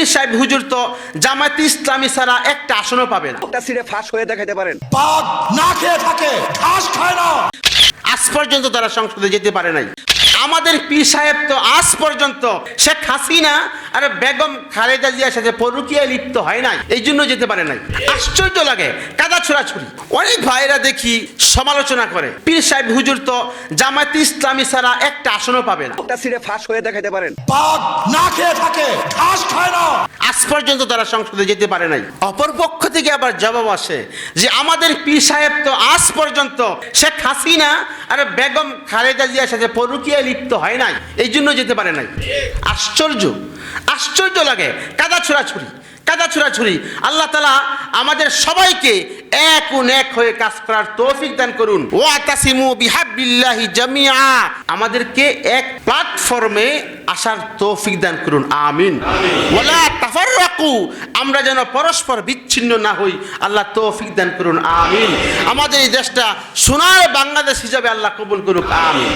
পীর সাহেব হুজুর তো জামায়াতে ইসলামী ছাড়া একটা আসনও পাবে না। একটা সিরে ফাঁস হয়ে দেখাতে পারেন। পাক না খেয়ে থাকে, ঘাস খায় না। আজ পর্যন্ত তারা সংসদে যেতে পারে নাই। আমাদের পীর সাহেব তো আজ পর্যন্ত শেখ হাসিনা আর বেগম খালেদা জিয়ার সাথে পরকীয়ায় লিপ্ত হয় নাই, এই জন্য যেতে পারে নাই। আশ্চর্য লাগে, কাদা ছোড়াছুড়ি। অনেক ভাইরা দেখি সমালোচনা করে পীর সাহেব হুজুর তো জামায়াতে ইসলামী ছাড়া একটা আসনও পাবে না। একটা সিরে ফাঁস হয়ে দেখাতে পারেন। পাক না খেয়ে থাকে, ঘাস খায় না। আজ পর্যন্ত তারা সংসদে যেতে পারে নাই। অপর পক্ষ থেকে আবার জবাব আসে যে আমাদের পীর সাহেব তো আজ পর্যন্ত শেখ হাসিনা আর বেগম খালেদা জিয়ার সাথে পরকীয়ায় লিপ্ত হয় নাই, এই জন্য যেতে পারে নাই। আশ্চর্য, আশ্চর্য লাগে, কাদা ছোড়াছুড়ি, কাদা ছোড়াছুড়ি। আল্লাহ তাআলা আমাদের সবাইকে এক হয়ে কাজ করার তৌফিক দান করুন। ওয়াতাসিমু বিহাবলিল্লাহি জামিআ, আমাদেরকে এক প্ল্যাটফর্মে আসার তৌফিক দান করুন, আমিন। ওয়ালা তাফাররাকু, আমরা যেন পরস্পর বিচ্ছিন্ন না হই, আল্লাহ তৌফিক দান করুন, আমিন। আমাদের এই দেশটা সোনার বাংলাদেশ হিসাবে আল্লাহ কবুল করুক, আমিন।